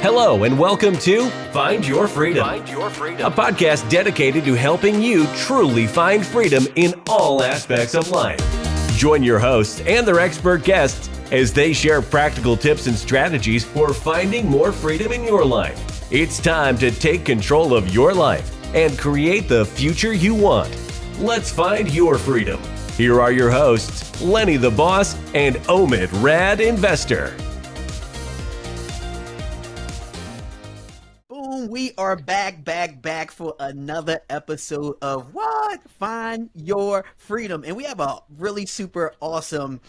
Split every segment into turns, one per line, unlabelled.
Hello and welcome to Find Your Freedom, a podcast dedicated to helping you truly find freedom in all aspects of life. Join your hosts and their expert guests as they share practical tips and strategies for finding more freedom in your life. It's time to take control of your life and create the future you want. Let's find your freedom. Here are your hosts, Lenny the Boss and Omid Rad Investor.
We are back for another episode of What? Find Your Freedom. And we have a really super awesome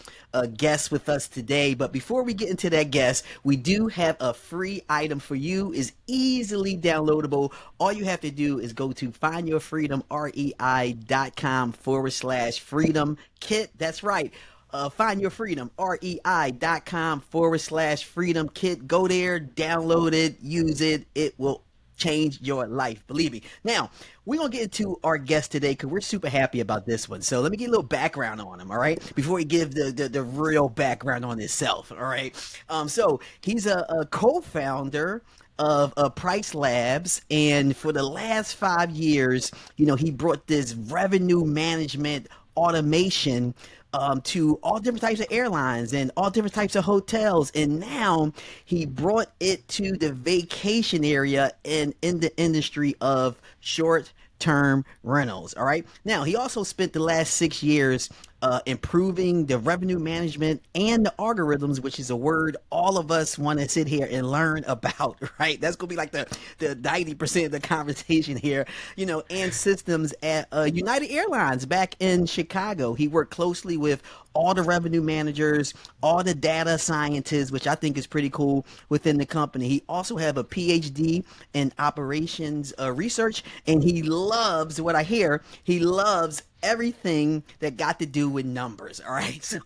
guest with us today. But before we get into that guest, we do have a free item for you. It's easily downloadable. All you have to do is go to findyourfreedom.com/freedom kit. That's right. Find Your Freedom, REI.com/freedom kit. Go there, download it, use it. It will change your life. Believe me. Now, we're going to get into our guest today because we're super happy about this one. So let me get a little background on him, all right? Before we give the real background on himself, all right? So he's a co-founder of PriceLabs, and for the last 5 years, he brought this revenue management automation to all different types of airlines and all different types of hotels. And now he brought it to the vacation area and in the industry of short-term rentals. All right. Now, he also spent the last 6 years improving the revenue management and the algorithms, which is a word all of us want to sit here and learn about, right? That's going to be like the 90% of the conversation here, and systems at United Airlines back in Chicago. He worked closely with all the revenue managers, all the data scientists, which I think is pretty cool within the company. He also have a PhD in operations research, and he loves what I hear. He loves everything that got to do with numbers. All right. So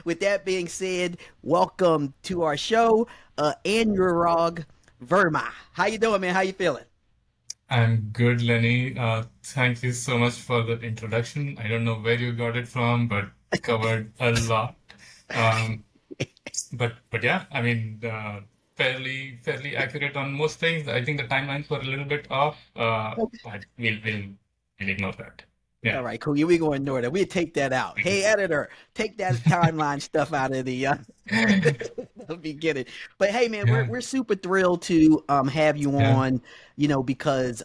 with that being said, welcome to our show, Anurag Verma. How you doing, man? How you feeling?
I'm good, Lenny. Thank you so much for the introduction. I don't know where you got it from, but covered a lot. But yeah, I mean, fairly accurate on most things. I think the timelines were a little bit off, but we'll ignore that. Yeah.
All right, cool. We're going to ignore that. We'll take that out. Hey, editor, take that timeline stuff out of the beginning. But hey, man,
Yeah.
we're super thrilled to have you on, because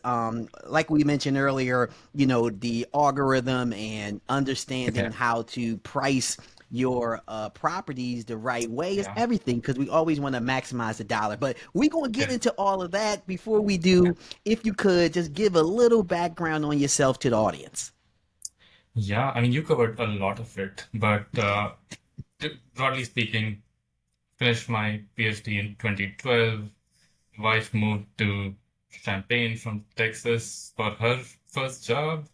like we mentioned earlier, the algorithm and understanding how to price your properties the right way is everything, because we always want to maximize the dollar. But we're going to get into all of that. Before we do, if you could just give a little background on yourself to the audience.
Yeah, I mean, you covered a lot of it, but broadly speaking, finished my PhD in 2012. Wife moved to Champaign from Texas for her first job,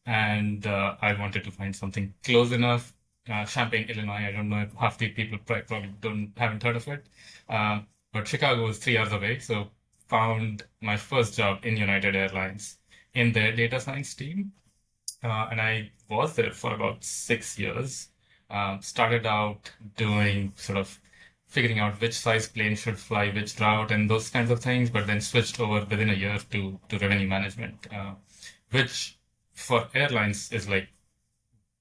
and I wanted to find something close enough. Champaign, Illinois, I don't know if half the people probably haven't heard of it, but Chicago was 3 hours away, so found my first job in United Airlines in their data science team. And I was there for about 6 years. Started out doing sort of figuring out which size plane should fly which route and those kinds of things, but then switched over within a year to revenue management, which for airlines is like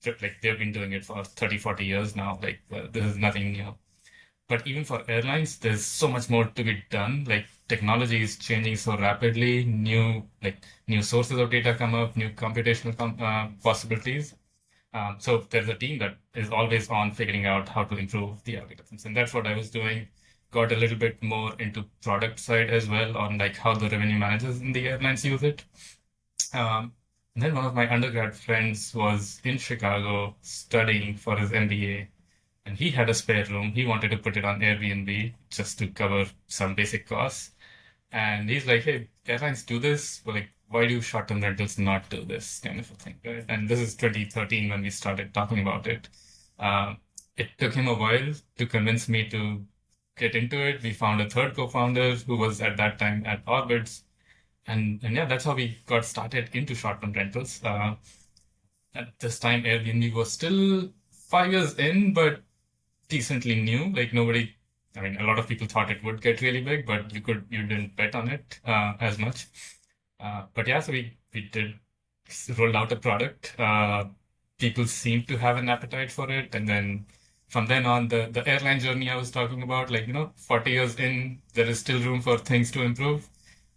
they've been doing it for 30, 40 years now. This is nothing new. But even for airlines, there's so much more to be done. Like, technology is changing so rapidly. New sources of data come up, new computational possibilities. So there's a team that is always on figuring out how to improve the algorithms, and that's what I was doing. Got a little bit more into product side as well, on like how the revenue managers in the airlines use it. And then one of my undergrad friends was in Chicago studying for his MBA. And he had a spare room. He wanted to put it on Airbnb just to cover some basic costs. And he's like, hey, airlines do this, but like, why do short-term rentals not do this kind of a thing, right? And this is 2013 when we started talking about it. It took him a while to convince me to get into it. We found a third co-founder who was at that time at Orbitz. And yeah, that's how we got started into short-term rentals. At this time, Airbnb was still 5 years in, but decently new. Like, nobody I mean, a lot of people thought it would get really big, but you didn't bet on it as much. But yeah, so we did rolled out a product. People seemed to have an appetite for it, and then from then on, the airline journey I was talking about, 40 years in, there is still room for things to improve.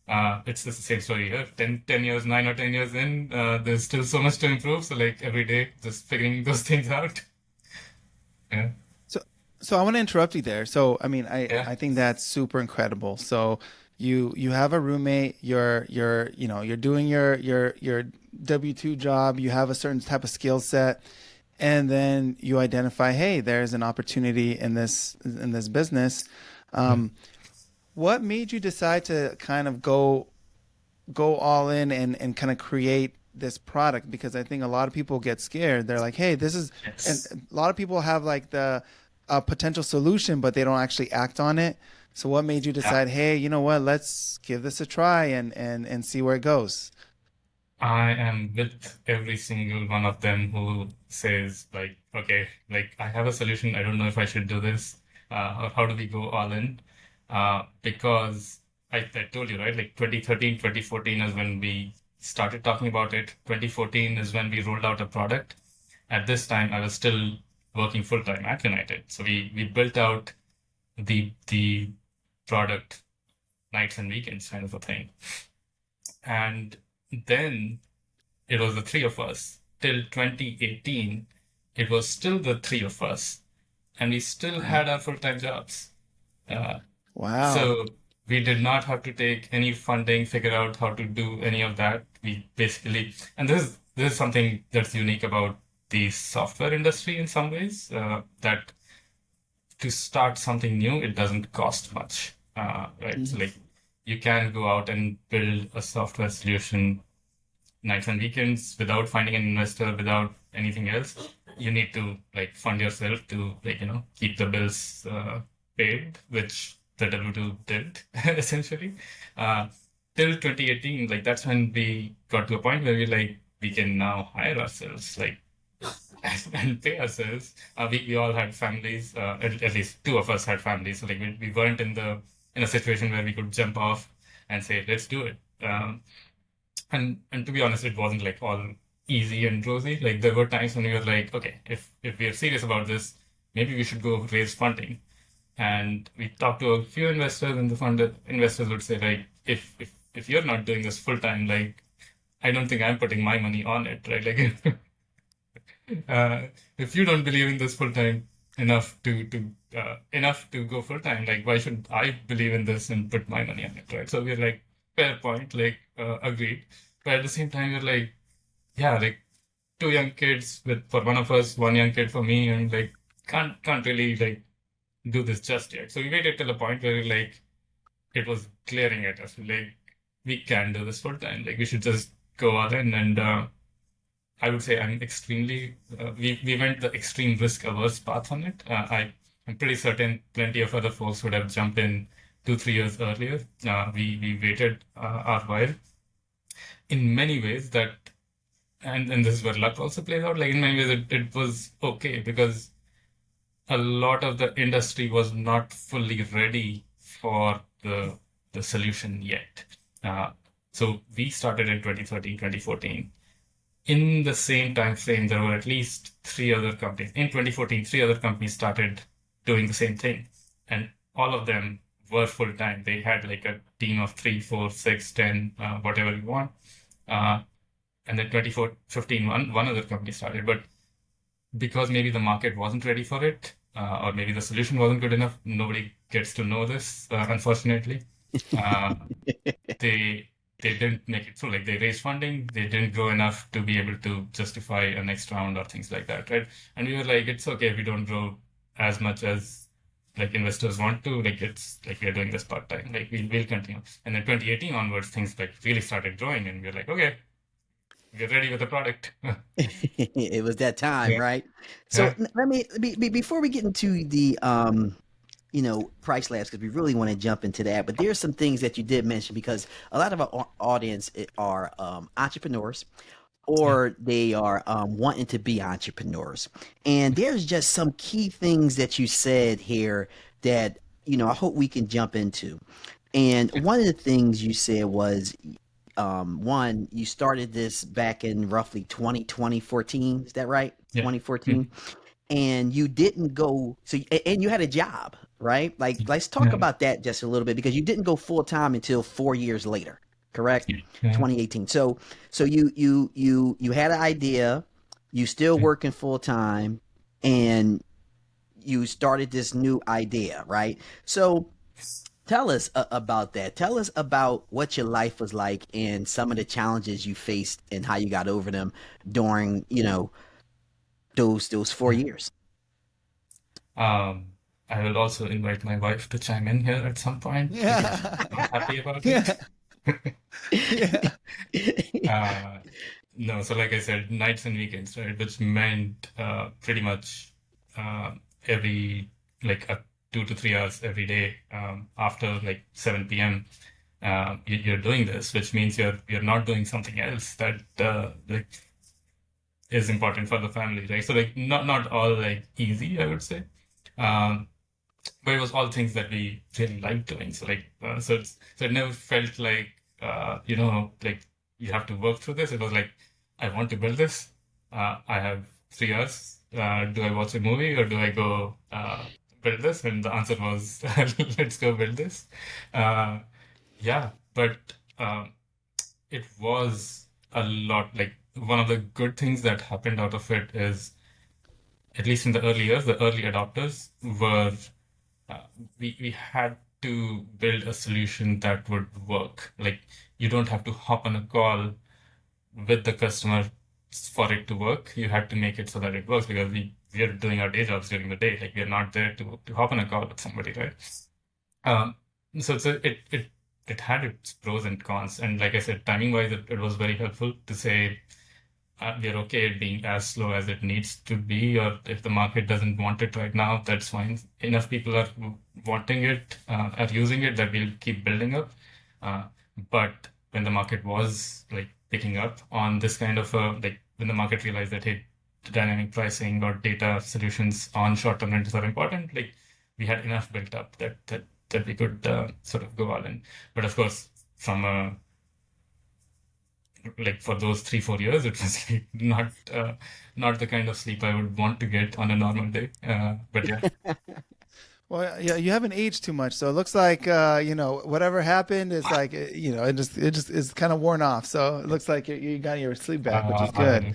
It's the same story here. 10 years, 9 or 10 years in, there's still so much to improve. So like every day, just figuring those things out. Yeah.
So, so I want to interrupt you there. So, I mean,
Yeah.
I think that's super incredible. So, you have a roommate. You're doing your W-2 job. You have a certain type of skill set, and then you identify, hey, there's an opportunity in this business. Um, what made you decide to kind of go all in and kind of create this product? Because I think a lot of people get scared. They're like, hey, this is, and
Yes.
a lot of people have like the a potential solution, but they don't actually act on it. So what made you
Yeah.
decide, hey, you know what, let's give this a try and see where it goes?
I am with every single one of them who says like, okay, like I have a solution. I don't know if I should do this, or how do we go all in? Because I told you, right? Like 2013, 2014 is when we started talking about it. 2014 is when we rolled out a product. At this time, I was still working full time at United. So we built out the product nights and weekends kind of a thing. And then it was the three of us. Till 2018, it was still the three of us, and we still had our full-time jobs. Uh,
Wow.
so we did not have to take any funding, figure out how to do any of that. We basically, and this is something that's unique about the software industry in some ways, that to start something new, it doesn't cost much, right? So
Mhm.
like you can go out and build a software solution nights and weekends without finding an investor, without anything else. You need to like fund yourself to keep the bills paid, which the W2 did essentially. Uh, Till 2018, like that's when we got to a point where we can now hire ourselves, like and pay ourselves. We all had families, at least two of us had families, so like we weren't in a situation where we could jump off and say, let's do it. And to be honest, it wasn't like all easy and rosy. Like there were times when we were like, okay, if we are serious about this, maybe we should go raise funding. And we talked to a few investors, and the fund investors would say like, if you're not doing this full time, like I don't think I'm putting my money on it, right? Like uh, if you don't believe in this full time enough to go full time, like why should I believe in this and put my money on it, right? So we're like, fair point, like agreed. But at the same time, we're like, yeah, like two young kids with for one of us, one young kid for me, and like can't really like do this just yet. So we waited till a point where like it was glaring at us, like we can do this full time, like we should just go all in. And I would say we went the extreme risk averse path on it. I'm pretty certain plenty of other folks would have jumped in 2 3 years earlier. We waited our while. In many ways, and this is where luck also plays out. Like in many ways, it was okay because a lot of the industry was not fully ready for the solution yet. Uh, so we started in 2013, 2014. In the same time frame, there were at least three other companies. In 2014, three other companies started doing the same thing, and all of them were full time. They had like a team of three, four, six, 10, whatever you want. Uh, and then 2015, one other company started, but because maybe the market wasn't ready for it, or maybe the solution wasn't good enough, nobody gets to know this, unfortunately. Uh, they they didn't make it through. Like they raised funding, they didn't grow enough to be able to justify a next round or things like that, right? And we were like, it's okay if we don't grow as much as like investors want to. Like it's like we're doing this part time. Like we'll continue. And then 2018 onwards, things like really started growing, and we're like, okay, we're ready with the product.
It was that time,
Yeah,
right? So
yeah,
let me before we get into the Price Labs, because we really want to jump into that. But there's some things that you did mention because a lot of our audience are entrepreneurs
yeah,
or they are wanting to be entrepreneurs. And there's just some key things that you said here that I hope we can jump into. And one of the things you said was, one, you started this back in roughly 2014. Is that right?
Yeah.
2014. And you didn't go, and you had a job, right? Like, let's talk
Yeah.
about that just a little bit, because you didn't go full time until 4 years later, correct?
Yeah.
2018. So you had an idea, you still working full time, and you started this new idea, right? So tell us about that. Tell us about what your life was like and some of the challenges you faced and how you got over them during, those 4 years.
I will also invite my wife to chime in here at some point because
Yeah.
I'm not happy about
Yeah.
it.
Yeah.
No, so like I said, nights and weekends, right? Which meant pretty much every like 2 to 3 hours every day after like 7 p.m. You're doing this, which means you're not doing something else that like is important for the family, right? So like not all like easy, I would say. Um, but it was all things that we really liked doing. So like so it never felt like like you have to work through this. It was like I want to build this. I have 3 hours. Do I watch a movie or do I go build this? And the answer was let's go build this. Yeah, but it was a lot. Like one of the good things that happened out of it is, at least in the early years, the early adopters were we had to build a solution that would work. Like you don't have to hop on a call with the customer for it to work. You had to make it so that it works because we are doing our day jobs during the day. Like we are not there to hop on a call with somebody, right? Um, so it had its pros and cons. And like I said, timing wise, it was very helpful to say we're okay it being as slow as it needs to be, or if the market doesn't want it right now, that's fine. Enough people are wanting it, are using it, that we'll keep building up. But when the market was like picking up on this kind of like when the market realized that hey, dynamic pricing or data solutions on short-term rentals are important, like we had enough built up that we could sort of go all in. But of course, from a like for those 3-4 years, it was like not the kind of sleep I would want to get on a normal day. But yeah,
Well, yeah, you haven't aged too much, so it looks like whatever happened is like it just is kind of worn off. So it looks like you got your sleep back, which is good.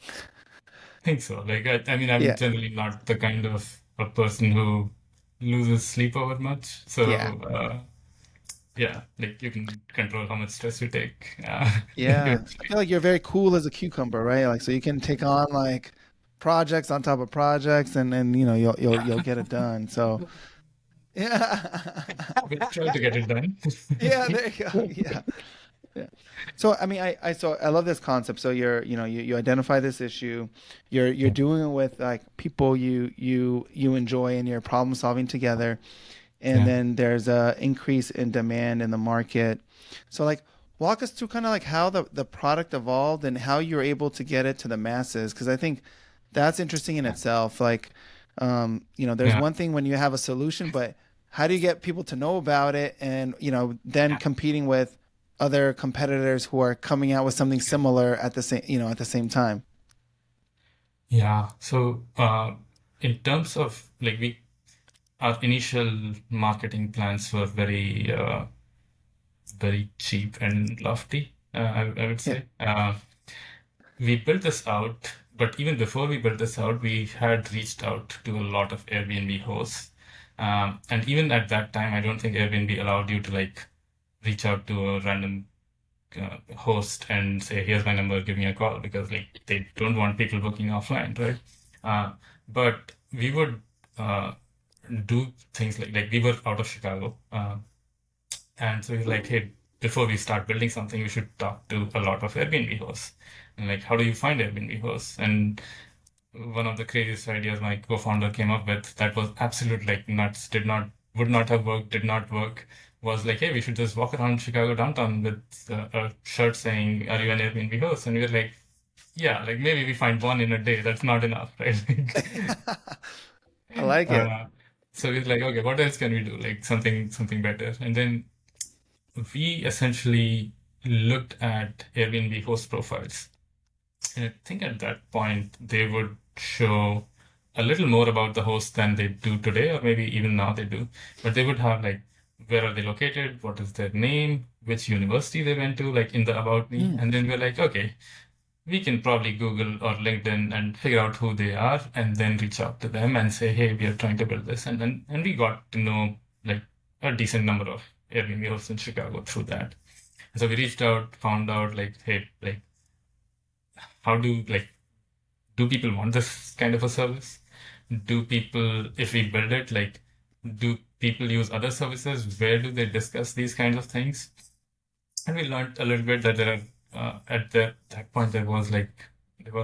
I think so. Like I mean, I'm
Yeah,
generally not the kind of a person who loses sleep over much. So
yeah,
yeah, like you can control how much stress you take.
yeah. I feel like you're very cool as a cucumber, right? Like so you can take on like projects on top of projects, and you'll get it done. So yeah,
We try to get it done.
yeah. There you go. Yeah. Yeah. So I mean, I love this concept. So you identify this issue, you're doing it with like people you enjoy and you're problem solving together, and
Yeah.
then there's a increase in demand in the market. So like walk us through kind of like how the product evolved and how you're able to get it to the masses, because I think that's interesting in itself. Like there's
Yeah.
one thing when you have a solution, but how do you get people to know about it and then competing with other competitors who are coming out with something similar at the same time?
Yeah. So in terms of like our initial marketing plans were very cheap and lofty, I would
Yeah.
say. We built this out, but even before we built this out, we had reached out to a lot of Airbnb hosts. And even at that time, I don't think Airbnb allowed you to like reach out to a random host and say, here's my number, give me a call, because like they don't want people booking offline, right? But we would do things like we were out of Chicago. And so he's like, hey, before we start building something, we should talk to a lot of Airbnb hosts. And like, how do you find Airbnb hosts? And one of the craziest ideas my co-founder came up with that was absolute like nuts, would not have worked, did not work, was like, hey, we should just walk around Chicago downtown with a shirt saying, are you an Airbnb host? And we were like, yeah, like maybe we find one in a day. That's not enough, right?
I like it.
Uh, So we're like, okay, what else can we do? Like something better. And then we essentially looked at Airbnb host profiles. And I think at that point, they would show a little more about the host than they do today, or maybe even now they do. But they would have like, where are they located? What is their name? Which university they went to, like in the About Me. And then we're like, okay, we can probably Google or LinkedIn and figure out who they are and then reach out to them and say, hey, we are trying to build this. And we got to know like a decent number of Airbnb hosts in Chicago through that. And so we reached out, found out like, hey, like, how do people want this kind of a service? Do people, if we build it, like, do people use other services? Where do they discuss these kinds of things? And we learned a little bit that there are, at that point, there were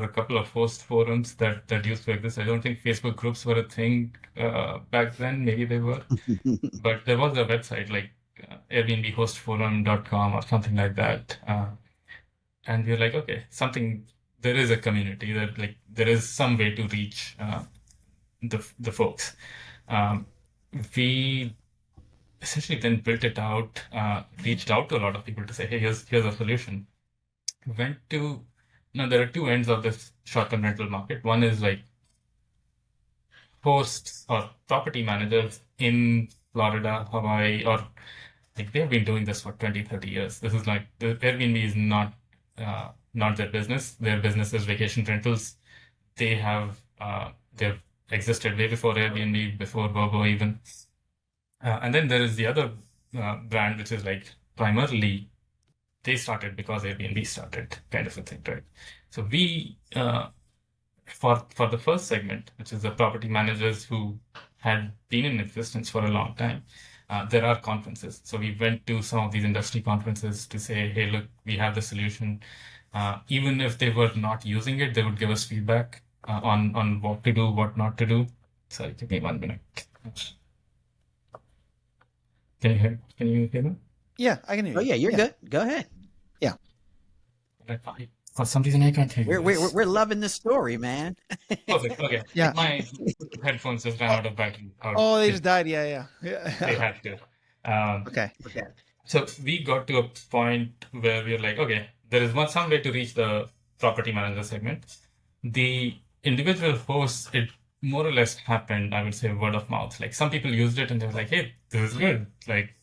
a couple of host forums that used to exist. I don't think Facebook groups were a thing back then. Maybe they were. But there was a website like airbnbhostforum.com or something like that. And we're like, okay, there is a community that like there is some way to reach the folks. We essentially then built it out, reached out to a lot of people to say, hey, here's a solution. There are two ends of this short-term rental market. One is like hosts or property managers in Florida, Hawaii, or like they've been doing this for 20, 30 years. This is like the Airbnb is not their business. Their business is vacation rentals. They've existed way before Airbnb, before Vrbo even. And then there is the other brand, which is like primarily they started because Airbnb started, kind of a thing, right? So we, for the first segment, which is the property managers who had been in existence for a long time, there are conferences. So we went to some of these industry conferences to say, hey, look, we have the solution. Even if they were not using it, they would give us feedback on what to do, what not to do. Sorry, give me 1 minute. Can you hear me?
Yeah, I can hear you.
Oh yeah, you're good. Go ahead.
Yeah.
For some reason, I can't hear you.
We're loving this story, man.
Perfect. Okay.
Yeah.
My headphones just ran out of battery.
Oh, they just died. Yeah.
They had to.
Okay.
So we got to a point where we were like, okay, there is some way to reach the property manager segment. The individual hosts, it more or less happened, I would say, word of mouth. Like some people used it and they were like, hey, this is good. Like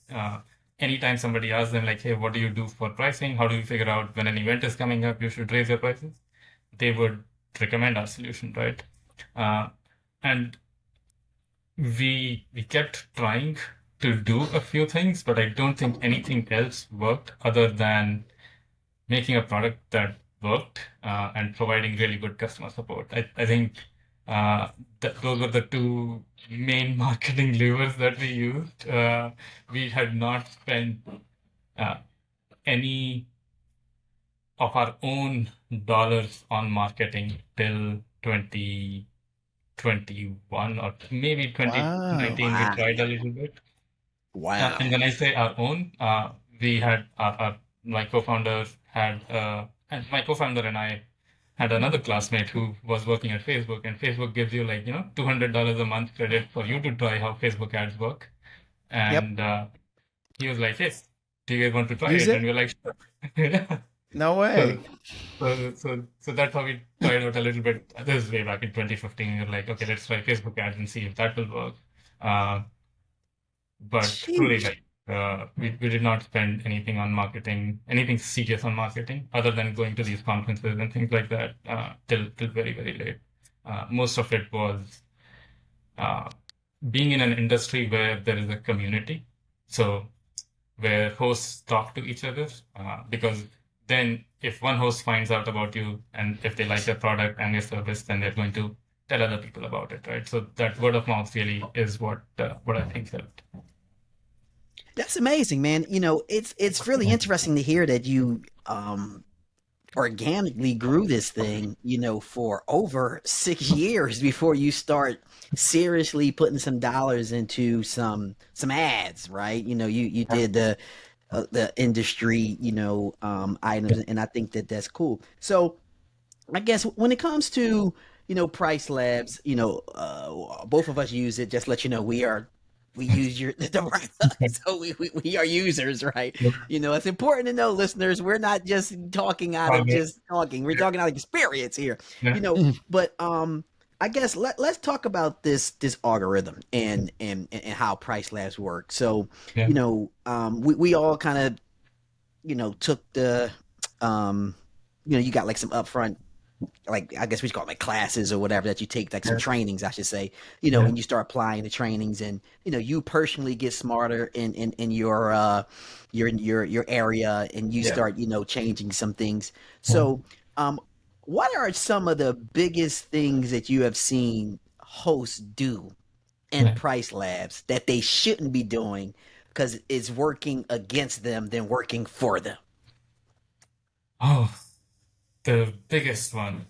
anytime somebody asks them like, hey, what do you do for pricing? How do you figure out when an event is coming up, you should raise your prices? They would recommend our solution, right? And we kept trying to do a few things, but I don't think anything else worked other than making a product that worked and providing really good customer support. I think those were the two main marketing levers that we used. We had not spent any of our own dollars on marketing till 2021 or maybe 2019.
Wow.
We tried a little bit.
Wow.
And when I say our own, we had my co-founder and I had another classmate who was working at Facebook, and Facebook gives you like, $200 a month credit for you to try how Facebook ads work. And he was like, hey, do you guys want to try it? And we're like, sure.
No way.
So that's how we tried out a little bit. This is way back in 2015. We were like, okay, let's try Facebook ads and see if that will work. But truly, like, we did not spend anything on marketing, anything serious on marketing, other than going to these conferences and things like that till very, very late. Most of it was being in an industry where there is a community, so where hosts talk to each other, because then if one host finds out about you and if they like your product and your service, then they're going to tell other people about it, right? So that word of mouth really is what I think helped.
That's amazing, man. It's really interesting to hear that you organically grew this thing, for over 6 years before you start seriously putting some dollars into some ads, right? You did the industry, items, and I think that's cool. So I guess when it comes to PriceLabs, both of us use it. Just to let you know, we use so we are users, right? It's important to know, listeners, we're not just talking out of just talking. We're talking out of experience here. But I guess let's talk about this algorithm and how PriceLabs work. So, we all kind of, took the you got like some upfront, like I guess we call it like classes or whatever that you take, like some trainings, I should say, and you start applying the trainings, and you personally get smarter in your area, and you start changing some things. So, what are some of the biggest things that you have seen hosts do in PriceLabs that they shouldn't be doing because it's working against them than working for them?
Oh, the biggest one.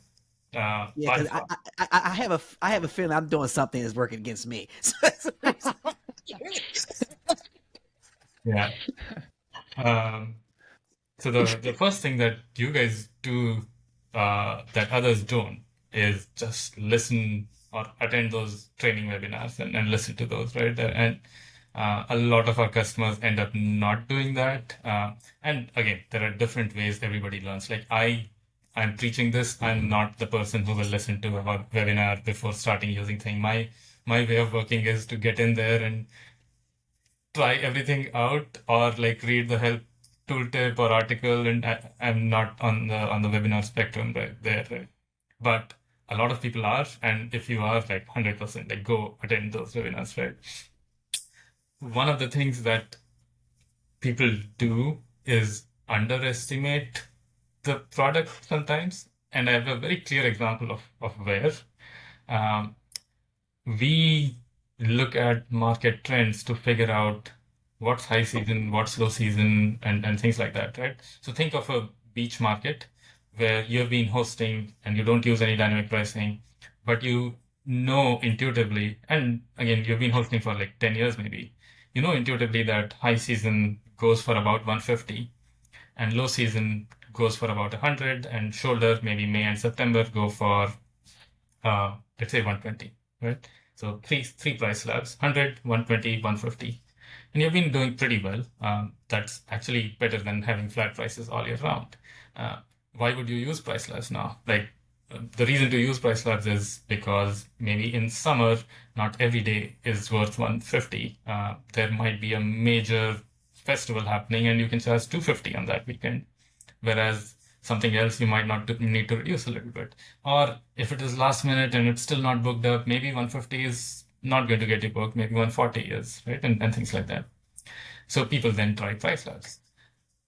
Yeah, because I have a feeling I'm doing something that's working against me.
Yeah. So the first thing that you guys do that others don't is just listen or attend those training webinars and listen to those, right? And a lot of our customers end up not doing that. And again, there are different ways everybody learns. Like I'm preaching this. I'm not the person who will listen to a webinar before starting using thing. My way of working is to get in there and try everything out, or like read the help tooltip or article, and I'm not on the webinar spectrum right there, right? But a lot of people are, and if you are, like 100%, like go attend those webinars, right? One of the things that people do is underestimate the product sometimes, and I have a very clear example of where. We look at market trends to figure out what's high season, what's low season, and things like that, right? So think of a beach market where you've been hosting and you don't use any dynamic pricing, but you know intuitively, and again, you've been hosting for like 10 years maybe, you know intuitively that high season goes for about 150 and low season goes for about 100, and shoulder, maybe May and September, go for let's say 120, right? So three price labs: 100, 120, 150. And you've been doing pretty well. That's actually better than having flat prices all year round. Why would you use PriceLabs now? Like the reason to use PriceLabs is because maybe in summer, not every day is worth 150. There might be a major festival happening and you can charge 250 on that weekend. Whereas something else you might not need to reduce a little bit. Or if it is last minute and it's still not booked up, maybe 150 is not going to get you booked, maybe 140 is, right? And things like that. So people then try PriceLabs.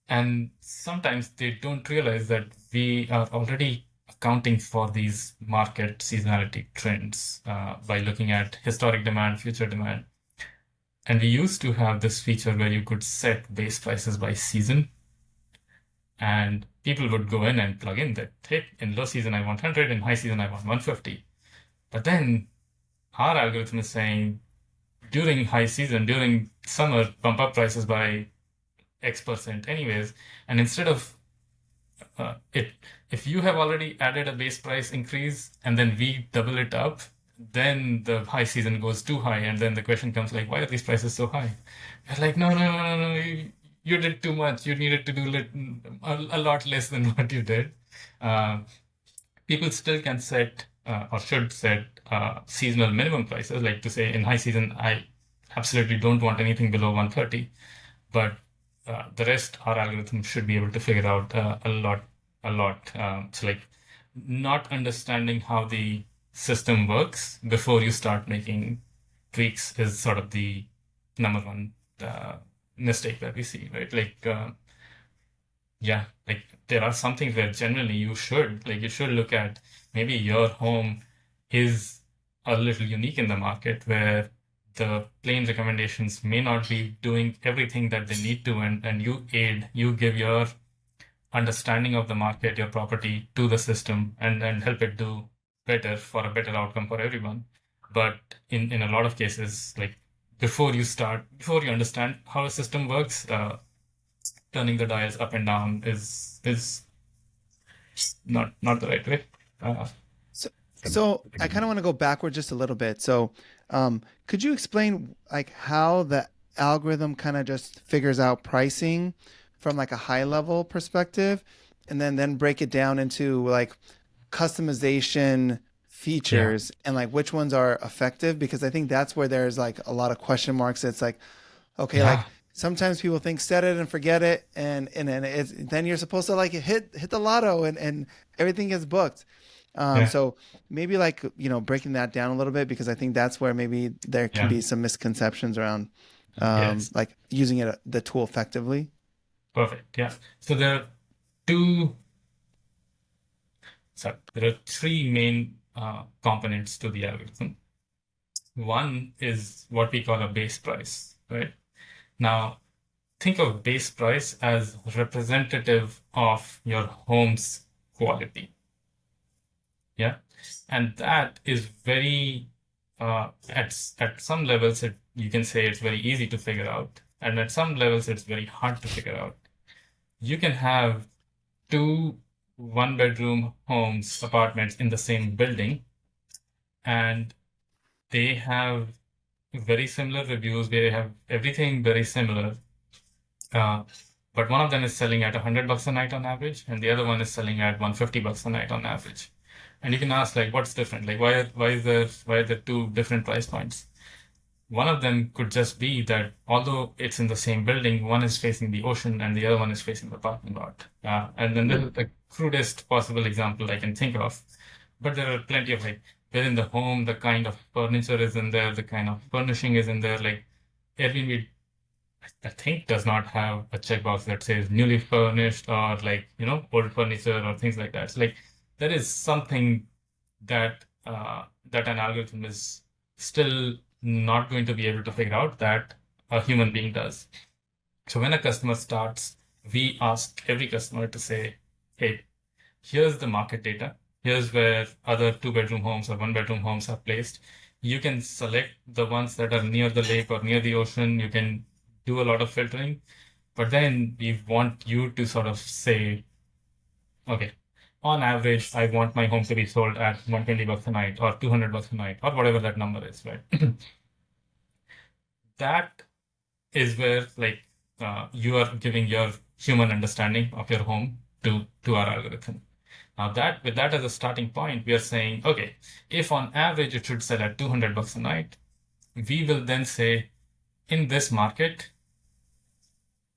And sometimes they don't realize that we are already accounting for these market seasonality trends by looking at historic demand, future demand. And we used to have this feature where you could set base prices by season. And people would go in and plug in that, hey, in low season I want 100, in high season I want 150. But then our algorithm is saying during high season, during summer, bump up prices by X% anyways. And instead of if you have already added a base price increase and then we double it up, then the high season goes too high. And then the question comes like, why are these prices so high? You're like, no. You did too much. You needed to do a lot less than what you did. People still can set or should set seasonal minimum prices. Like to say in high season, I absolutely don't want anything below 130. But the rest, our algorithm should be able to figure out a lot. So like not understanding how the system works before you start making tweaks is sort of the number one mistake that we see, right? Like, like there are some things where generally you should look at maybe your home is a little unique in the market where the plain recommendations may not be doing everything that they need to, and you give your understanding of the market, your property to the system and help it do better for a better outcome for everyone. But in a lot of cases, like before you understand how a system works, turning the dials up and down is not the right way.
So I kind of want to go backward just a little bit. So could you explain like how the algorithm kind of just figures out pricing from like a high level perspective, and then break it down into like customization
Yeah,
features and like which ones are effective? Because I think that's where there's like a lot of question marks. It's like, okay, like
yeah,
sometimes people think set it and forget it, and then you're supposed to like hit the lotto and everything gets booked.
yeah,
So maybe like breaking that down a little bit, because I think that's where maybe there can
yeah.
be some misconceptions around
Yes,
like using the tool effectively.
perfect. Yeah. So two, there are three main components to the algorithm. One is what we call a base price, right? Now, think of base price as representative of your home's quality. Yeah. And that is very, at some levels, you can say it's very easy to figure out. And at some levels, it's very hard to figure out. You can have two one-bedroom homes, apartments in the same building, and they have very similar reviews. They have everything very similar. Uh, but one of them is selling at $100 a night on average, and the other one is selling at $150 a night on average. And you can ask, like, what's different? Like, why are there two different price points? One of them could just be that although it's in the same building, one is facing the ocean and the other one is facing the parking lot. And then this is the crudest possible example I can think of. But there are plenty of like within the home, the kind of furniture is in there, the kind of furnishing is in there. Like Airbnb, I think, does not have a checkbox that says newly furnished or like, old furniture or things like that. So like there is something that that an algorithm is still not going to be able to figure out that a human being does. So when a customer starts, we ask every customer to say, hey, here's the market data. Here's where other two-bedroom homes or one-bedroom homes are placed. You can select the ones that are near the lake or near the ocean. You can do a lot of filtering, but then we want you to sort of say, okay, on average, I want my home to be sold at $120 a night or $200 a night or whatever that number is, right? That is where like you are giving your human understanding of your home to our algorithm. Now that with that as a starting point, we are saying, okay, if on average it should sell at $200 a night, we will then say in this market,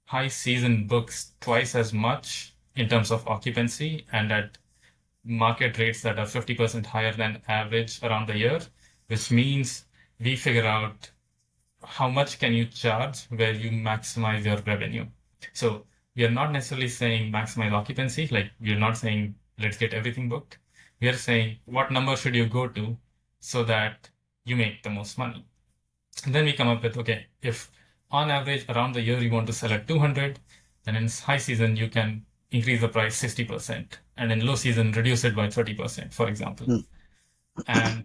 high season books twice as much in terms of occupancy and at market rates that are 50% higher than average around the year, which means we figure out how much can you charge where you maximize your revenue. So we are not necessarily saying maximize occupancy, like we're not saying let's get everything booked. We are saying what number should you go to so that you make the most money. And then we come up with, okay, if on average around the year you want to sell at 200, then in high season you can increase the price 60%, and in low season reduce it by 30%, for example. And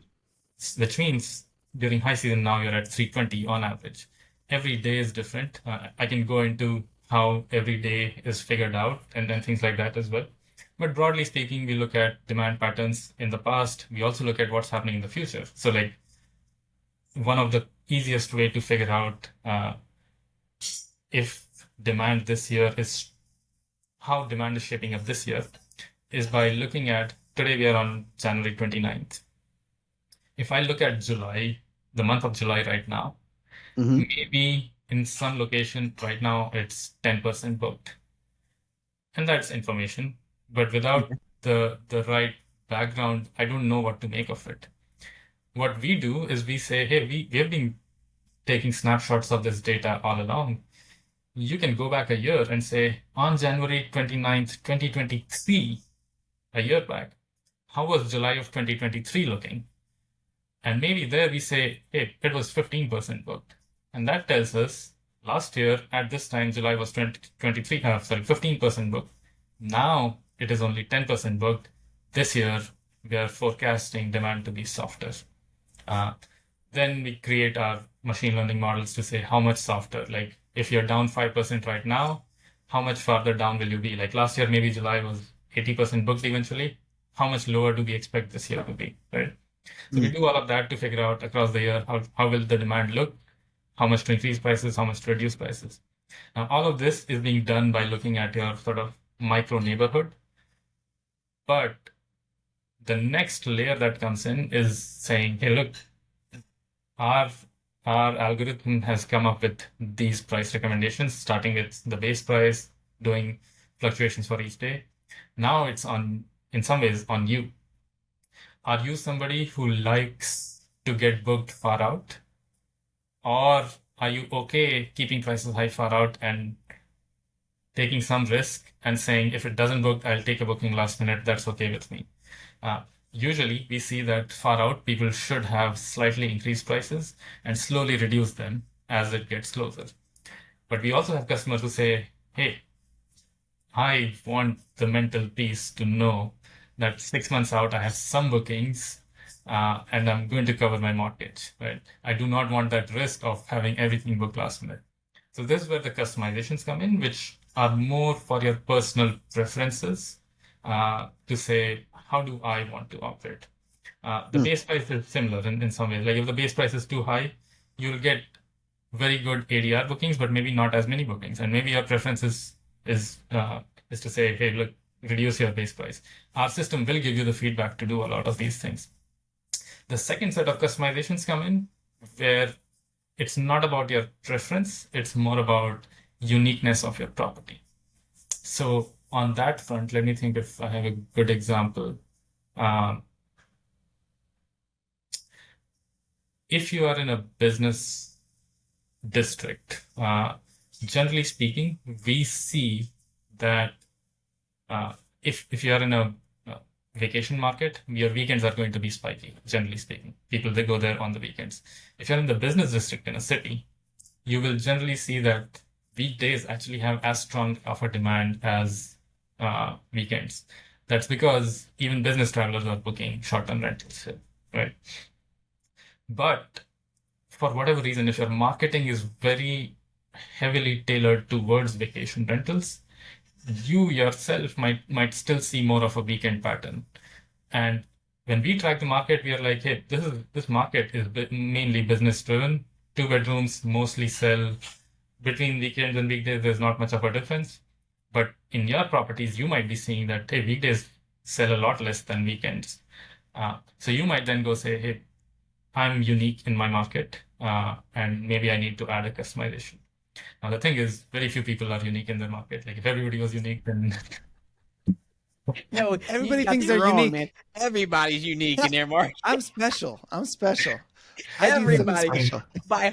which means during high season now you're at 320 on average. Every day is different. I can go into how every day is figured out and then things like that as well. But broadly speaking, we look at demand patterns in the past. We also look at what's happening in the future. So like one of the easiest way to figure out if demand this year is how demand is shaping up this year is by looking at today we are on January 29th. If I look at July, the month of July right now, maybe in some location right now it's 10% booked. And that's information, but without the right background, I don't know what to make of it. What we do is we say, hey, we have been taking snapshots of this data all along. You can go back a year and say, on January 29th, 2023, a year back, how was July of 2023 looking? And maybe there we say, hey, it was 15% booked. And that tells us last year at this time, July was 15% booked. Now it is only 10% booked. This year, we are forecasting demand to be softer. Then we create our machine learning models to say how much softer. Like if you're down 5% right now, how much farther down will you be? Like last year, maybe July was 80% booked eventually. how much lower do we expect this year to be, right? So we do all of that to figure out across the year how will the demand look, how much to increase prices, how much to reduce prices. Now, all of this is being done by looking at your sort of micro neighborhood. But the next layer that comes in is saying, hey, look, our algorithm has come up with these price recommendations, starting with the base price, doing fluctuations for each day. Now it's in some ways on you. Are you somebody who likes to get booked far out? Or are you okay keeping prices high far out and taking some risk and saying, if it doesn't book, I'll take a booking last minute. That's okay with me. Usually, we see that far out people should have slightly increased prices and slowly reduce them as it gets closer. But we also have customers who say, hey, I want the mental peace to know that 6 months out, I have some bookings and I'm going to cover my mortgage, right? I do not want that risk of having everything booked last minute. So this is where the customizations come in, which are more for your personal preferences to say, how do I want to operate? The base price is similar in some ways. Like if the base price is too high, you'll get very good ADR bookings, but maybe not as many bookings. And maybe your preference is to say, hey, look, reduce your base price. Our system will give you the feedback to do a lot of these things. The second set of customizations come in where it's not about your preference, it's more about uniqueness of your property. So on that front, let me think if I have a good example. If you are in a business district, generally speaking, we see that if you are in a vacation market, your weekends are going to be spiky, generally speaking. People, they go there on the weekends. If you're in the business district in a city, you will generally see that weekdays actually have as strong of a demand as weekends. That's because even business travelers are booking short-term rentals, right? But for whatever reason, if your marketing is very heavily tailored towards vacation rentals, you yourself might still see more of a weekend pattern. And when we track the market, we are like, hey, this market is mainly business driven. 2 bedrooms mostly sell between weekends and weekdays. There's not much of a difference. But in your properties, you might be seeing that, hey, weekdays sell a lot less than weekends. So you might then go say, hey, I'm unique in my market, and maybe I need to add a customization. Now, the thing is, very few people are unique in their market. Like if everybody was unique, then
No,
Everybody
you got
thinks
it
they're
wrong,
unique.
man. Everybody's unique in their market.
I'm special. I do something
Everybody,
special.
by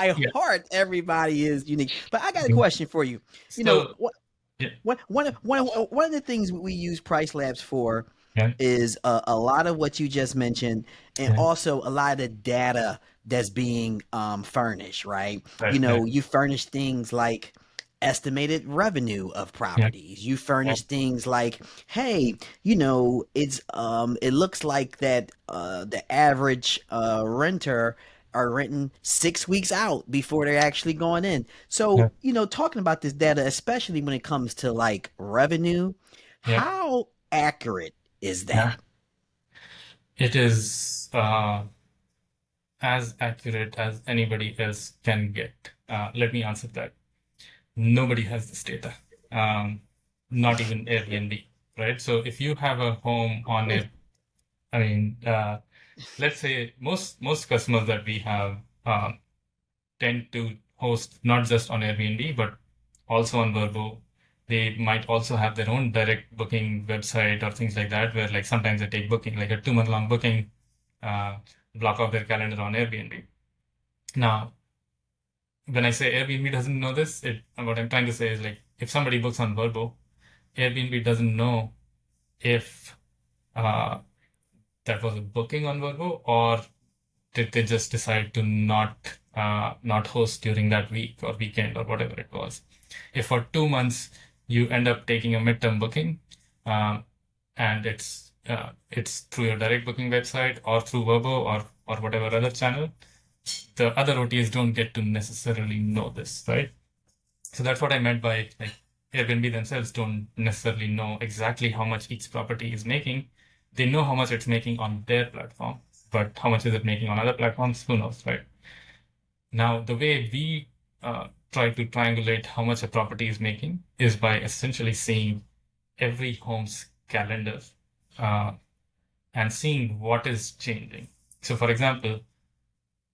Yeah.
heart, everybody is unique. But I got a question for you. You know,
So,
what
yeah,
one of the things we use PriceLabs for
yeah,
is a lot of what you just mentioned, and
yeah,
also a lot of the data that's being furnished, right?
right,
You know,
right,
you furnish things like estimated revenue of
yeah,
properties. You
yeah,
furnish things like, hey, you know, it looks like that the average renter are renting 6 weeks out before they're actually going in.
yeah,
So, you know, talking about this data, especially when it comes to like revenue,
yeah,
how accurate is
yeah.
that?
It is as accurate as anybody else can get. Let me answer that. Nobody has this data, not even Airbnb, right? So if you have a home on it, I mean, let's say most customers that we have tend to host not just on Airbnb, but also on Vrbo. They might also have their own direct booking website or things like that, where like sometimes they take booking, like a 2 month long booking, block off their calendar on Airbnb. Now, when I say Airbnb doesn't know this, what I'm trying to say is like if somebody books on Vrbo, Airbnb doesn't know if that was a booking on Vrbo or did they just decide to not host during that week or weekend or whatever it was. If for 2 months you end up taking a midterm booking, and it's through your direct booking website or through Vrbo or whatever other channel, the other OTAs don't get to necessarily know this, right? So that's what I meant by like Airbnb themselves don't necessarily know exactly how much each property is making. They know how much it's making on their platform, but how much is it making on other platforms? Who knows, right? Now, the way we try to triangulate how much a property is making is by essentially seeing every home's calendar and seeing what is changing. So, for example,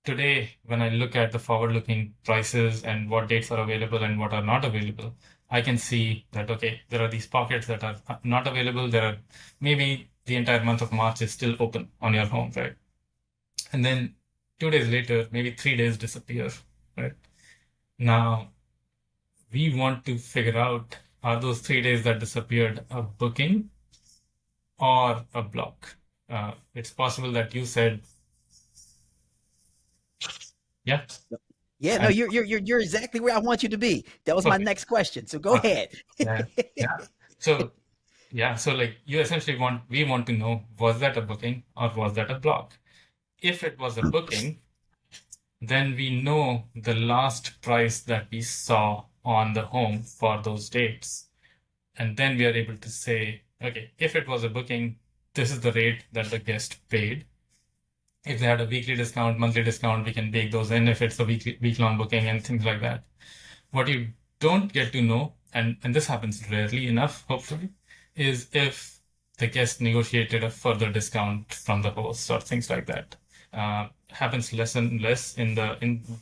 today, when I look at the forward-looking prices and what dates are available and what are not available, I can see that, okay, there are these pockets that are not available. There are maybe the entire month of March is still open on your home, right? And then 2 days later, maybe 3 days disappear, right? Now, we want to figure out, are those 3 days that disappeared a booking or a block? It's possible that you said, yeah.
Yeah, no,
And
you're exactly where I want you to be. That was my
okay,
next question. So go
okay,
ahead.
yeah, yeah. So yeah, so like you essentially we want to know, was that a booking or was that a block? If it was a booking, then we know the last price that we saw on the home for those dates. And then we are able to say, okay, if it was a booking, this is the rate that the guest paid. If they had a weekly discount, monthly discount, we can bake those in if it's a week-long booking and things like that. What you don't get to know, and this happens rarely enough, hopefully, is if the guest negotiated a further discount from the host or things like that. Happens less and less in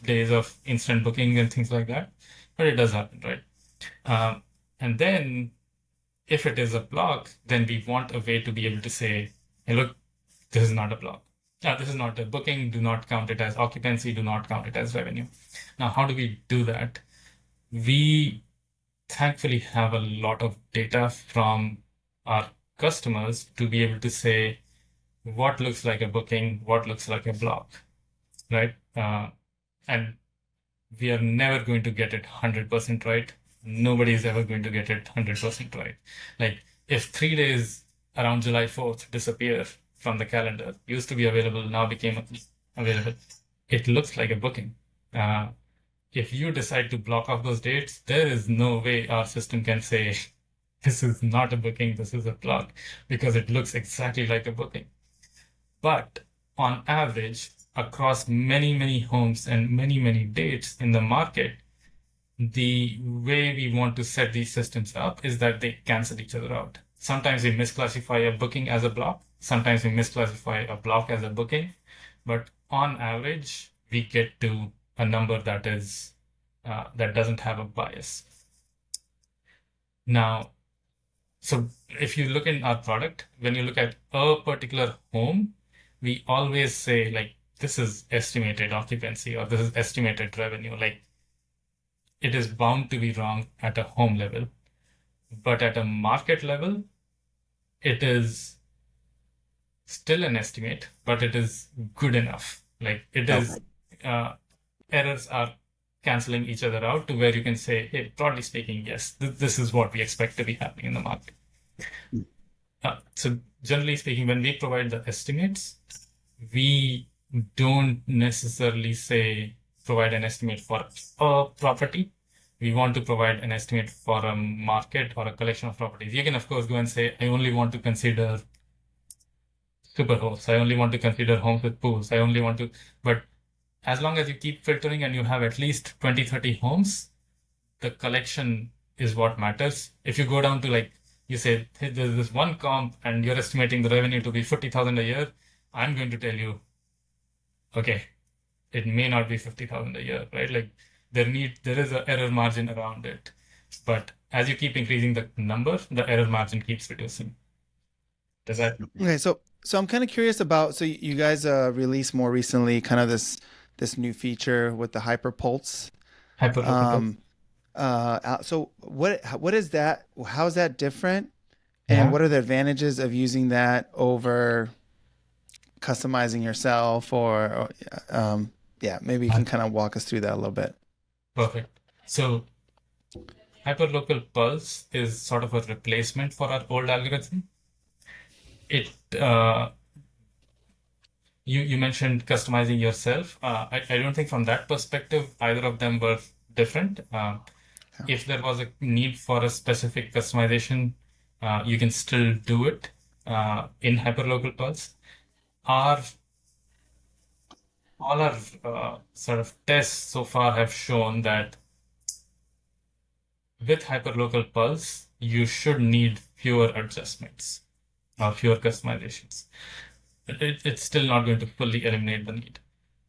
days of instant booking and things like that, but it does happen, right? And then if it is a block, then we want a way to be able to say, hey, look, this is not a block. This is not a booking. Do not count it as occupancy. Do not count it as revenue. Now, how do we do that? We thankfully have a lot of data from our customers to be able to say what looks like a booking, what looks like a block, right? And we are never going to get it 100% right. Nobody is ever going to get it 100% right. Like if 3 days around July 4th disappear from the calendar, used to be available, now became available, it looks like a booking. If you decide to block off those dates, there is no way our system can say, this is not a booking, this is a block, because it looks exactly like a booking. But on average, across many, many homes and many, many dates in the market, the way we want to set these systems up is that they cancel each other out. Sometimes we misclassify a booking as a block. Sometimes we misclassify a block as a booking. But on average, we get to a number that is that doesn't have a bias. Now, so if you look in our product, when you look at a particular home, we always say like, this is estimated occupancy or this is estimated revenue. Like it is bound to be wrong at a home level, but at a market level, it is still an estimate, but it is good enough. Like it is, errors are canceling each other out to where you can say, hey, broadly speaking, yes, this is what we expect to be happening in the market. So generally speaking, when we provide the estimates, we don't necessarily say provide an estimate for a property. We want to provide an estimate for a market or a collection of properties. You can, of course, go and say, I only want to consider super hosts. I only want to consider homes with pools. I only want to, but as long as you keep filtering and you have at least 20, 30 homes, the collection is what matters. If you go down to like, you say, hey, there's this one comp and you're estimating the revenue to be 50,000 a year, I'm going to tell you, okay, it may not be 50,000 a year, right? Like there is an error margin around it. But as you keep increasing the number, the error margin keeps reducing. Does that?
Okay, so I'm kind of curious about, so you guys released more recently kind of this new feature with the hyperpulse.
Hyperlocal.
So what is that? How is that different? And what are the advantages of using that over customizing yourself or maybe you can kind of walk us through that a little bit. Perfect.
So hyperlocal pulse is sort of a replacement for our old algorithm. It you mentioned customizing yourself. I don't think from that perspective either of them were different. if there was a need for a specific customization, you can still do it in Hyperlocal Pulse. All our sort of tests so far have shown that with Hyperlocal Pulse, you should need fewer adjustments or fewer customizations. It's still not going to fully eliminate the need.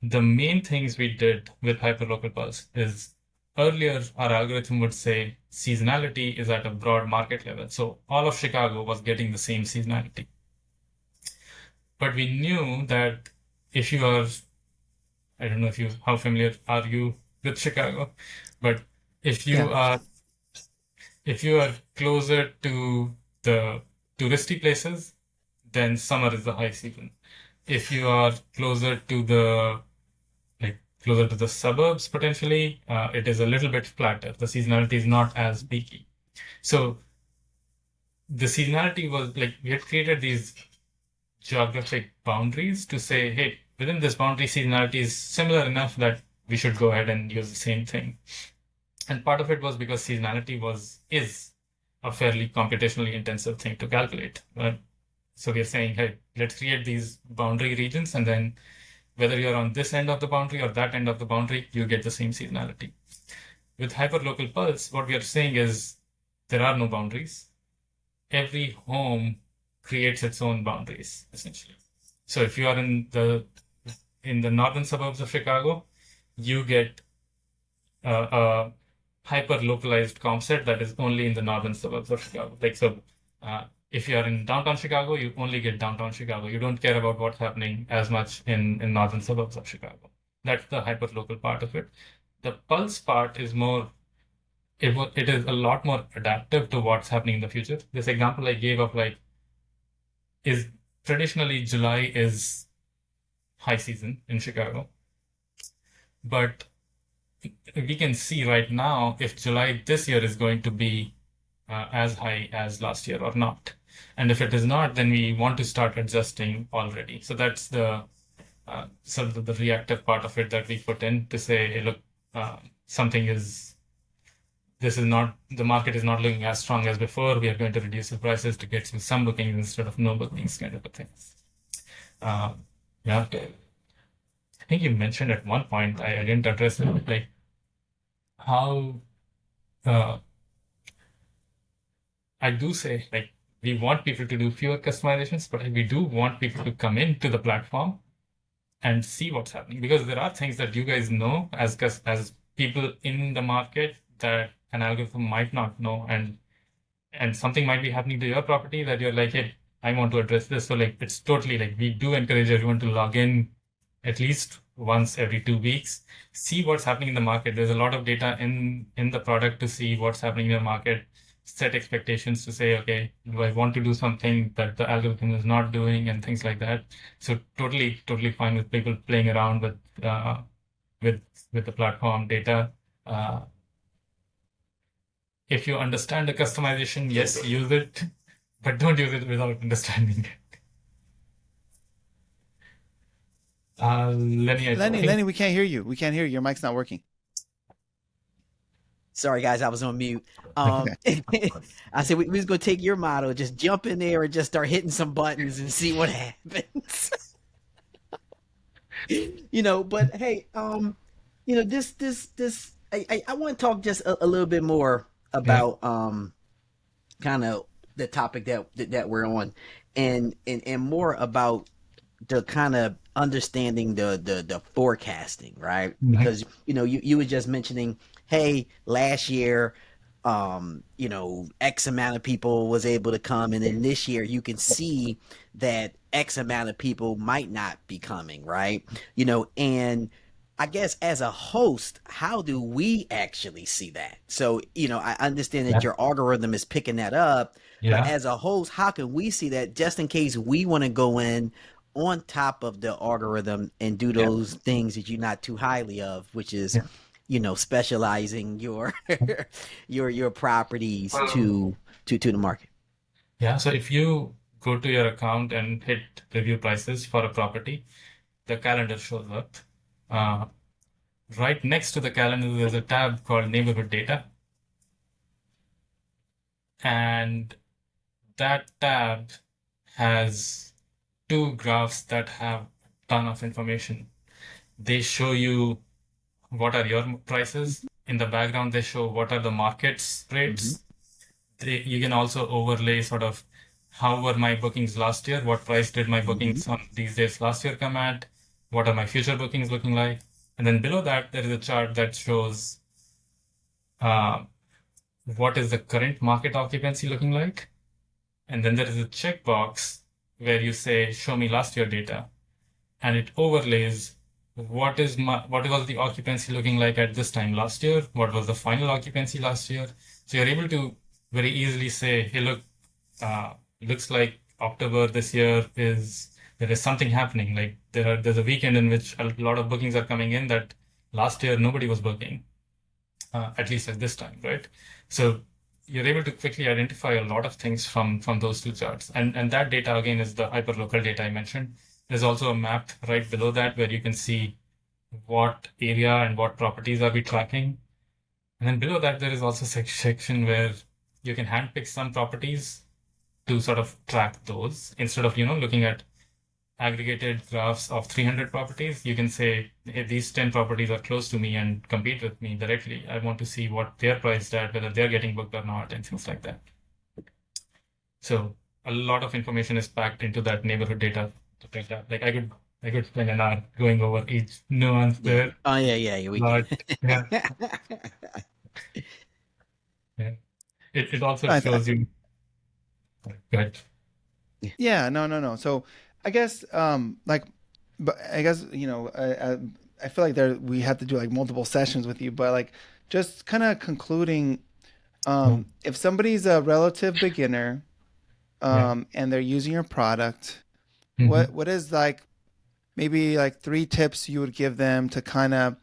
The main things we did with Hyperlocal Pulse is earlier our algorithm would say seasonality is at a broad market level. So all of Chicago was getting the same seasonality. But we knew that if you are, I don't know how familiar are you with Chicago, but if you are closer to the touristy places, then summer is the high season. If you are closer to the suburbs, potentially, it is a little bit flatter. The seasonality is not as peaky. So the seasonality was we had created these geographic boundaries to say, hey, within this boundary, seasonality is similar enough that we should go ahead and use the same thing. And part of it was because seasonality is a fairly computationally intensive thing to calculate. So we're saying, hey, let's create these boundary regions, and then whether you're on this end of the boundary or that end of the boundary, you get the same seasonality. With Hyperlocal Pulse, what we are saying is there are no boundaries. Every home creates its own boundaries, essentially. So if you are in the northern suburbs of Chicago, you get a hyper-localized comp set that is only in the northern suburbs of Chicago. If you are in downtown Chicago, you only get downtown Chicago. You don't care about what's happening as much in northern suburbs of Chicago. That's the hyperlocal part of it. The pulse part is more, it is a lot more adaptive to what's happening in the future. This example I gave of is traditionally July is high season in Chicago. But we can see right now if July this year is going to be as high as last year or not. And if it is not, then we want to start adjusting already. So that's the sort of the reactive part of it that we put in to say, hey, look, the market is not looking as strong as before. We are going to reduce the prices to get you some bookings instead of no bookings kind of a thing. Yeah. I think you mentioned at one point, I didn't address it, how I do say we want people to do fewer customizations, but we do want people to come into the platform and see what's happening, because there are things that you guys know as people in the market that an algorithm might not know, and something might be happening to your property that you're like, hey, I want to address this. So it's totally we do encourage everyone to log in at least once every 2 weeks, see what's happening in the market. There's a lot of data in the product to see what's happening in the market, set expectations to say, okay, do I want to do something that the algorithm is not doing, and things like that. So totally fine with people playing around with the platform data. If you understand the customization, yes, use it, but don't use it without understanding it.
Lenny, we can't hear you. We can't hear you. Your mic's not working.
Sorry, guys, I was on mute. I said we was going to take your model, just jump in there and just start hitting some buttons and see what happens. But hey, this I want to talk just a little bit more about kind of the topic that we're on, and more about the kind of understanding the forecasting, right? Mm-hmm. Because you were just mentioning, hey, last year X amount of people was able to come, and then this year you can see that X amount of people might not be coming, right? And I guess as a host, how do we actually see that? So, I understand that your algorithm is picking that up, but as a host, how can we see that, just in case we want to go in on top of the algorithm and do those things that you're not too highly of, which is, specializing your your properties to the market?
Yeah. So if you go to your account and hit review prices for a property, the calendar shows up. Right next to the calendar, there's a tab called neighborhood data. And that tab has two graphs that have a ton of information. They show you what are your prices. In the background, they show what are the market's rates. You can also overlay sort of how were my bookings last year, what price did my bookings on these days last year come at, what are my future bookings looking like. And then below that, there is a chart that shows what is the current market occupancy looking like. And then there is a checkbox where you say, show me last year data. And it overlays what was the occupancy looking like at this time last year? What was the final occupancy last year? So you're able to very easily say, hey, look, looks like October this year there is something happening. Like there's a weekend in which a lot of bookings are coming in that last year nobody was booking, at least at this time, right? So you're able to quickly identify a lot of things from those two charts. And that data, again, is the hyperlocal data I mentioned. There's also a map right below that where you can see what area and what properties are we tracking. And then below that, there is also a section where you can handpick some properties to sort of track those. Instead of, looking at aggregated graphs of 300 properties, you can say, hey, these 10 properties are close to me and compete with me directly. I want to see what they're priced at, whether they're getting booked or not, and things like that. So a lot of information is packed into that neighborhood data. Like I could spend an hour going over each nuance there.
Oh yeah.
Yeah. Yeah. It also shows you. Good.
Yeah, no. So I guess but I guess I feel like we have to do like multiple sessions with you, but like just kind of concluding, if somebody's a relative beginner, and they're using your product, what is like maybe like 3 tips you would give them to kind of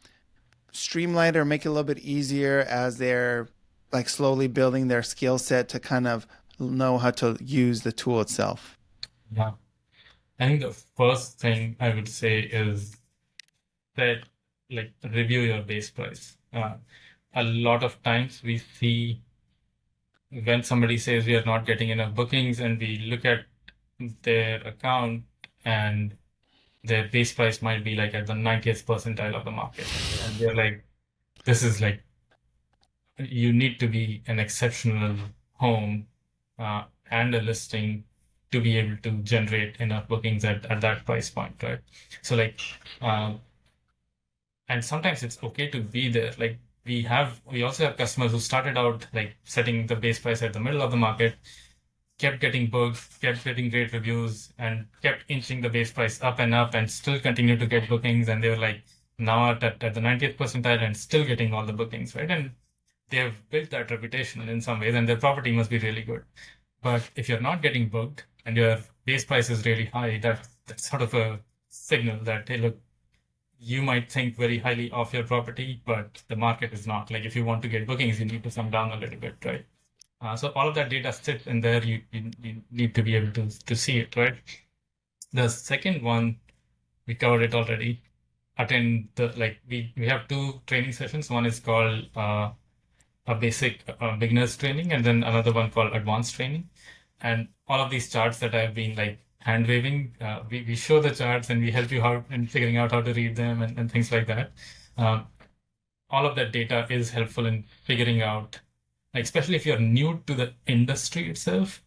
streamline it or make it a little bit easier as they're like slowly building their skill set to kind of know how to use the tool itself?
Yeah. I think the first thing I would say is that review your base price. A lot of times we see when somebody says we are not getting enough bookings and we look at their account and their base price might be like at the 90th percentile of the market. And they're like, this is like, you need to be an exceptional home and a listing to be able to generate enough bookings at that price point, right? So and sometimes it's okay to be there. Like we also have customers who started out like setting the base price at the middle of the market, kept getting booked, kept getting great reviews, and kept inching the base price up and still continue to get bookings. And they were like now at the 90th percentile and still getting all the bookings, right? And they have built that reputation in some ways, and their property must be really good. But if you're not getting booked and your base price is really high, that's sort of a signal that, hey, look, you might think very highly of your property, but the market is not. Like if you want to get bookings, you need to come down a little bit, right? So all of that data sits in there. You need to be able to see it, right? The second one, we covered it already. Attend we have 2 training sessions. One is called a basic beginners training, and then another one called advanced training. And all of these charts that I've been like hand waving, we show the charts and we help you out in figuring out how to read them and things like that. All of that data is helpful in figuring out, like, especially if you're new to the industry itself,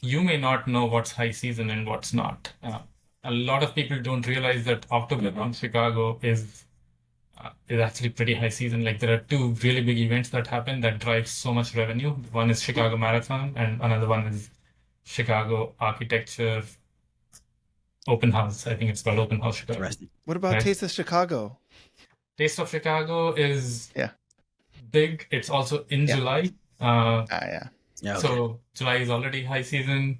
you may not know what's high season and what's not. A lot of people don't realize that October around Chicago is actually pretty high season. Like there are 2 really big events that happen that drive so much revenue. One is Chicago Marathon and another one is Chicago Architecture Open House. I think it's called Open House Chicago.
What about Taste of Chicago?
Taste of Chicago is big. It's also in July.
Okay.
So July is already high season.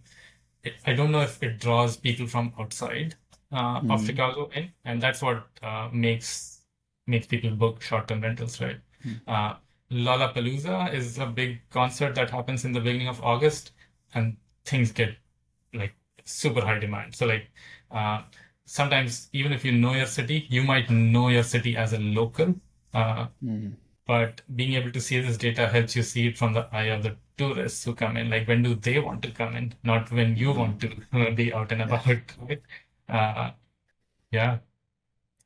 I don't know if it draws people from outside of Chicago in, and that's what makes people book short-term rentals, right? Lollapalooza is a big concert that happens in the beginning of August, and things get like super high demand. So like sometimes even if you know your city, you might know your city as a local. But being able to see this data helps you see it from the eye of the tourists who come in. Like, when do they want to come in, not when you want to be out and about, right? Uh, yeah.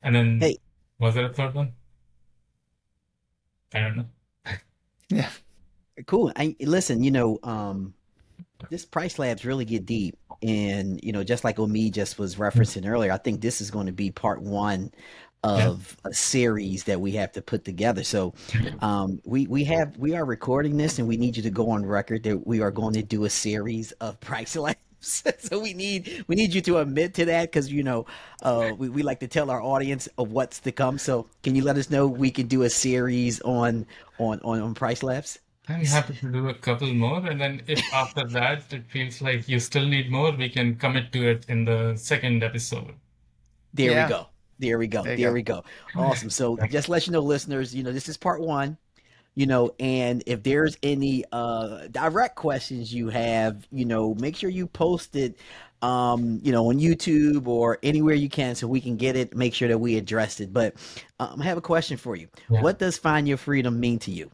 And then,
Hey,
was there a third one? I don't know.
Yeah.
cool. Listen, this Price Labs really get deep. And, just like Omid just was referencing earlier, I think this is going to be part one
Yeah.
of a series that we have to put together. So we are recording this and we need you to go on record that we are going to do a series of Price Labs. So we need you to admit to that because we like to tell our audience of what's to come. So can you let us know we can do a series on Price Labs?
I'm happy to do a couple more, and then if after that it feels like you still need more, we can commit to it in the second episode.
There we
Yeah.
go. There we go.
There you
There
go.
we go. Awesome. So just let you know, listeners, this is part one. And if there's any direct questions you have, make sure you post it on YouTube or anywhere you can so we can get it, make sure that we address it. But I have a question for you.
Yeah.
What does find your freedom mean to you?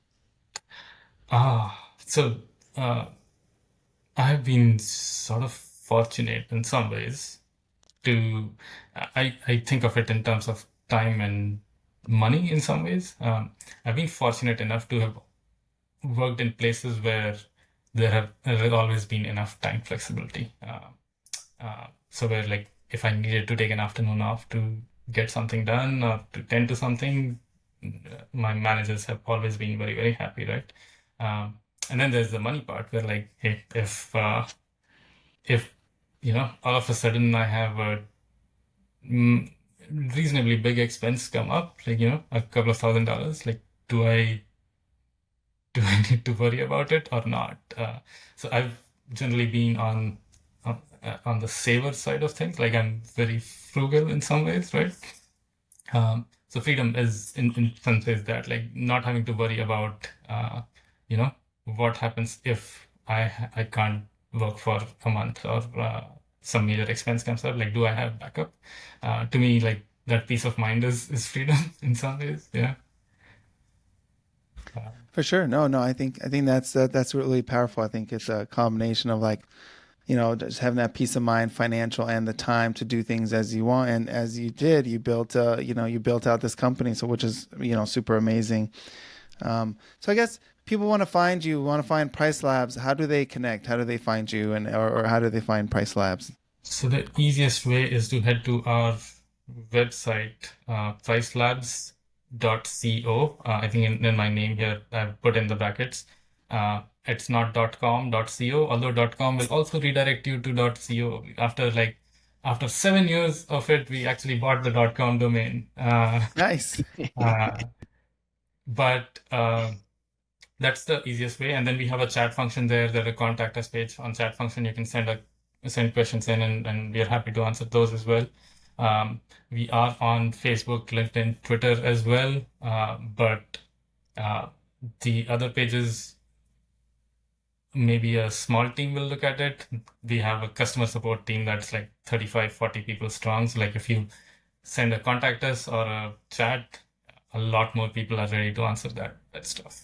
So I've been sort of fortunate in some ways to, I think of it in terms of time and money in some ways. I've been fortunate enough to have worked in places where there has always been enough time flexibility. So where, like, if I needed to take an afternoon off to get something done or to tend to something, my managers have always been very, very happy, right? And then there's the money part where, like, hey, if all of a sudden I have a reasonably big expense come up, like, a couple of $1,000, like, do I need to worry about it or not? So I've generally been on the saver side of things. Like, I'm very frugal in some ways, right? So freedom is in some ways that, like, not having to worry about what happens if I can't work for a month or some major expense comes up. Like, do I have backup? To me, like, that peace of mind is freedom in some ways. Yeah.
For sure. No, I think that's really powerful. I think it's a combination of, like, just having that peace of mind, financial, and the time to do things as you want. And as you did, you built out this company, so which is, super amazing. So I guess people want to find you, want to find PriceLabs. How do they connect? How do they find you, or how do they find PriceLabs?
So the easiest way is to head to our website, PriceLabs.co. I think in my name here, I've put in the brackets. It's not .com, .co, although .com will also redirect you to .co. After 7 years of it, we actually bought the .com domain.
Nice.
But that's the easiest way. And then we have a chat function there. There's a contact us page. On chat function, you can send questions in, and we are happy to answer those as well. We are on Facebook, LinkedIn, Twitter as well. But the other pages, maybe a small team will look at it. We have a customer support team that's like 35, 40 people strong. So, like, if you send a contact us or a chat, a lot more people are ready to answer that stuff.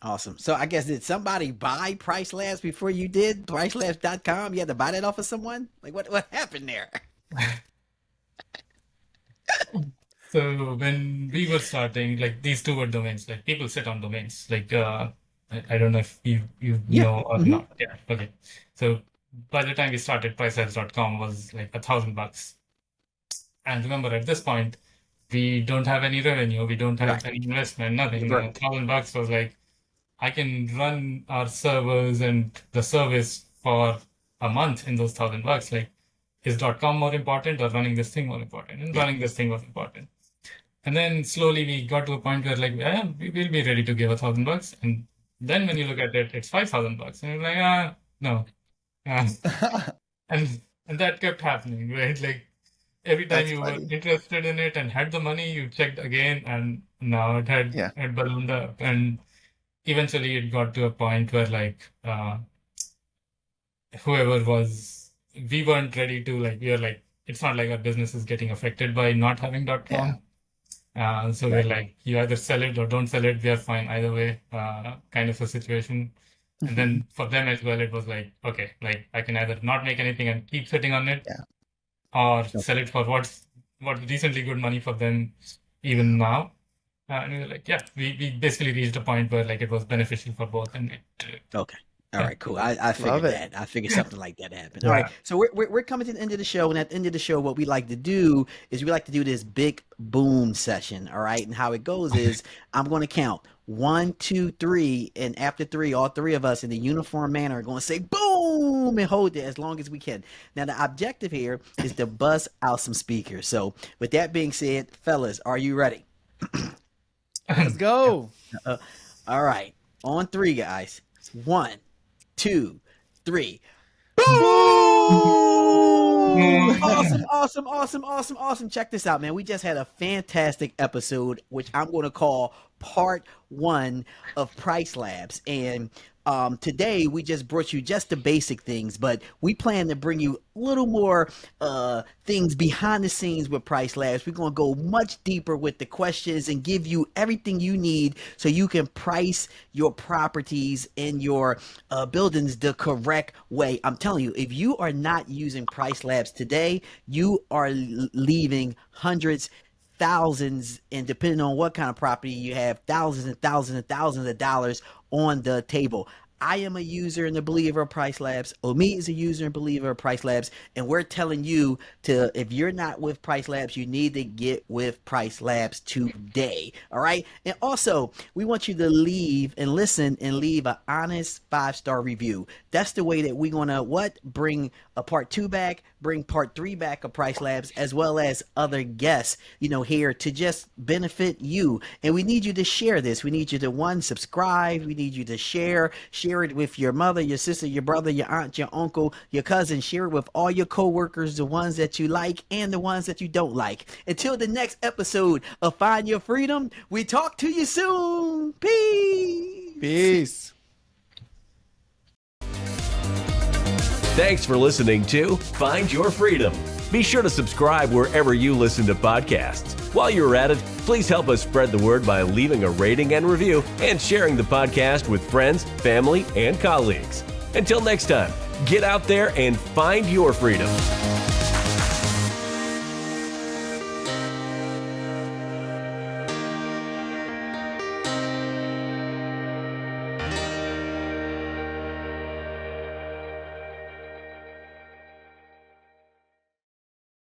Awesome. So I guess, did somebody buy Price Labs before you did? PriceLabs.com? You had to buy that off of someone? Like, what happened there?
So when we were starting, like, these two were domains. Like, people sit on domains. Like, I don't know if you
Yeah.
know or not. Yeah. Okay. So by the time we started, PriceLabs.com was like $1,000. And remember, at this point, we don't have any revenue. We don't have
Right.
any investment, nothing.
Right.
$1,000 was like, I can run our servers and the service for a month in those $1,000. Like, is .com more important or running this thing more important? And
Yeah.
running this thing was important. And then slowly we got to a point where, like, we will be ready to give $1,000. And then when you look at it, it's $5,000. And you're like, no. And that kept happening, right? Like, every time
That's
you
funny.
were interested in it and had the money, you checked again, and now it had ballooned up. And eventually it got to a point where, like, whoever was, we weren't ready to, like, we were like, it's not like our business is getting affected by not having .com. So we're like, you either sell it or don't sell it. We are fine either way, kind of a situation. And then for them as well, it was like, okay, like I can either not make anything and keep sitting on it, or sell it for what's decently good money for them even now. And we were like, yeah, we basically reached a point where like it was beneficial for both, and it
Okay. All right, cool. I figured
Love it.
that. I figured something like that happened. All right. So we're coming to the end of the show, and at the end of the show, what we like to do is we like to do this big boom session. All right. And how it goes is I'm going to count 1, 2, 3, and after 3, all 3 of us in the uniform manner are going to say boom and hold it as long as we can. Now the objective here is to buzz out some speakers. So with that being said, fellas, are you ready?
Let's go.
All right. On 3, guys. 1, 2, 3. Awesome. Check this out, man. We just had a fantastic episode, which I'm going to call part 1 of PriceLabs. And today we just brought you just the basic things, but we plan to bring you a little more things behind the scenes with PriceLabs. We're going to go much deeper with the questions and give you everything you need so you can price your properties and your buildings the correct way. I'm telling you, if you are not using PriceLabs today, you are leaving hundreds, thousands, and depending on what kind of property you have, thousands and thousands and thousands of dollars on the table. I am a user and a believer of PriceLabs. Omid is a user and believer of PriceLabs. And we're telling you to, if you're not with PriceLabs, you need to get with PriceLabs today. All right. And also, we want you to leave and listen and leave an honest 5-star review. That's the way that we're going to bring a part 2 back, bring part 3 back of PriceLabs, as well as other guests, here to just benefit you. And we need you to share this. We need you to subscribe. We need you to share it with your mother, your sister, your brother, your aunt, your uncle, your cousin. Share it with all your coworkers, the ones that you like and the ones that you don't like. Until the next episode of Find Your Freedom, we talk to you soon. Peace.
Thanks for listening to Find Your Freedom. Be sure to subscribe wherever you listen to podcasts. While you're at it, please help us spread the word by leaving a rating and review and sharing the podcast with friends, family, and colleagues. Until next time, get out there and find your freedom.